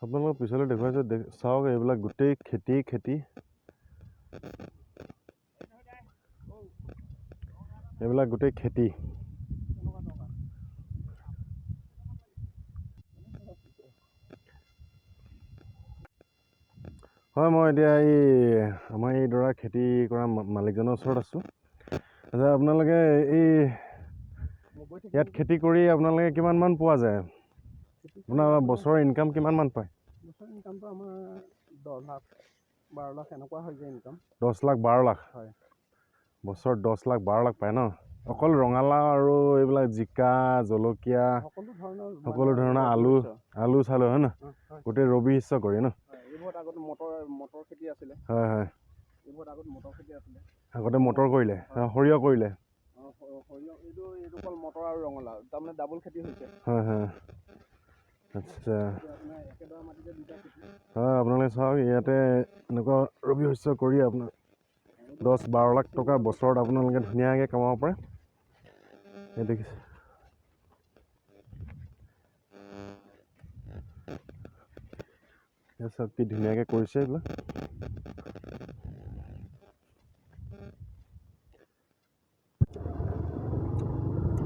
আপোনালোকক পিছলৈ দেখুৱাইছোঁ চাওক এইবিলাক গোটেই খেতি এইবিলাক গোটেই খেতি হয় মই এতিয়া এই আমাৰ এই দৰা খেতি কৰা মালিকজনৰ ওচৰত আছোঁ আচ্ছা আপোনালোকে এই ইয়াত খেতি কৰি আপোনালোকে কিমান মান পোৱা যায় আপোনাৰ বছৰৰ ইনকাম কিমান মান পায় বছৰ ইনকামটো আমাৰ 10 লাখ 12 লাখ এনেকুৱা হৈ যায় ইনকাম 10 লাখ 12 লাখ হয় বছৰ 10 লাখ 12 লাখ পায় ন অকল ৰঙালাও আৰু এইবিলাক জিকা জলকীয়া সকলো ধৰণৰ আলু চালু হয় ন গোটেই ৰবি শস্য কৰি ন এইবোৰত আগতে মটৰ খেতি আছিলে হয় হয় এইবোৰত আগতে মটৰ খেতি আছিলে আগতে মটৰ কৰিলে সৰিয়হ কৰিলে সৰিয়হ এইটো অকল মটৰ আৰু ৰঙালাও তাৰমানে ডাবল খেতি হৈছে হয় হয় আচ্ছা আপোনাৰ একেডৰা মাটিতে দুটা খেতি হয় আপোনালোকে চাওক ইয়াতে এনেকুৱা ৰবি শস্য কৰি আপোনাৰ 10-12 লাখ টকা বছৰত আপোনালোকে ধুনীয়াকৈ কমাব পাৰে এই দেখিছে চব কি ধুনীয়াকৈ কৰিছে এইবিলাক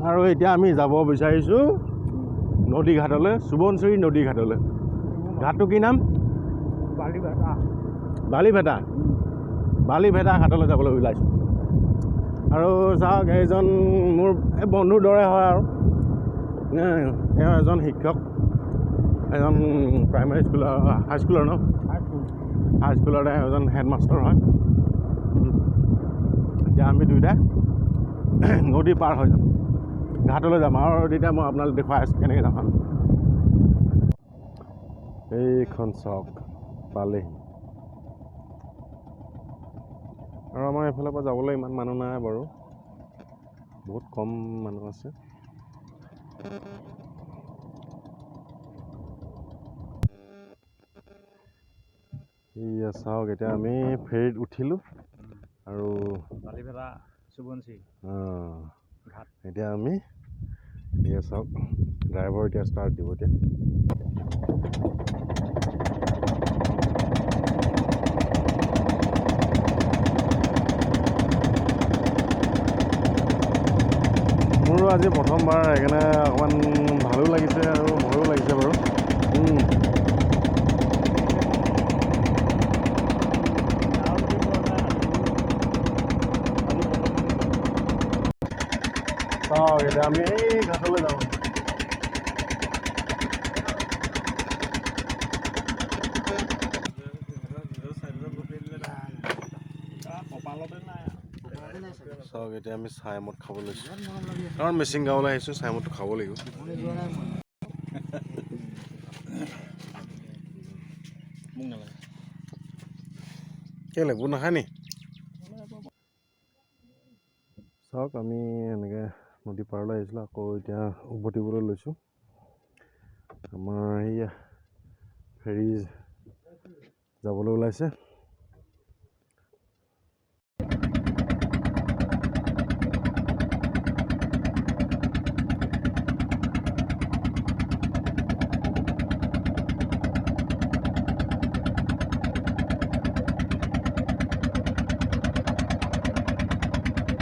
আৰু এতিয়া আমি যাব বিচাৰিছোঁ নদী ঘাটলৈ সুবনশ্ৰী নদী ঘাটলৈ ঘাটটো কি নাম বালিভেটা ঘাটলৈ যাবলৈ ওলাইছোঁ আৰু চাওক এইজন মোৰ এই বন্ধুৰ দৰে হয় আৰু তেওঁ এজন শিক্ষক এজন প্ৰাইমেৰী স্কুলৰ হাইস্কুলৰ ন হাইস্কুলৰ এজন হেডমাষ্টাৰ হয় এতিয়া আমি দুয়োটা নদী পাৰ হৈ যাম ঘাটলৈ যাম আৰু তেতিয়া মই আপোনালোক দেখুৱাই আছোঁ কেনেকৈ যাম এইখন চাওক পালেহি আৰু আমাৰ এইফালৰ পৰা যাবলৈ ইমান মানুহ নাই বাৰু বহুত কম মানুহ আছে এয়া চাওক এতিয়া আমি ফেৰীত উঠিলোঁ আৰু বালিভেটা সুবনশ্ৰী ঘাট এতিয়া আমি এয়া চাওক ড্ৰাইভাৰ এতিয়া ষ্টাৰ্ট দিব এতিয়া মোৰো আজি প্ৰথমবাৰ সেইকাৰণে অকণমান ভালো লাগিছে আৰু ভয়ো লাগিছে বাৰু এতিয়া আমি এই ঘাটলৈ যাওঁ চাওক এতিয়া আমি চাইমদ খাব লৈছোঁ কাৰণ মিচিং গাঁৱলৈ আহিছোঁ চাইমদটো খাব লাগিব কেলৈ বুট নাখায় নি চাওক আমি এনেকৈ নদী পাৰলৈ আহিছিলোঁ আকৌ এতিয়া উভতিবলৈ লৈছোঁ আমাৰ সেয়া ফেৰী যাবলৈ ওলাইছে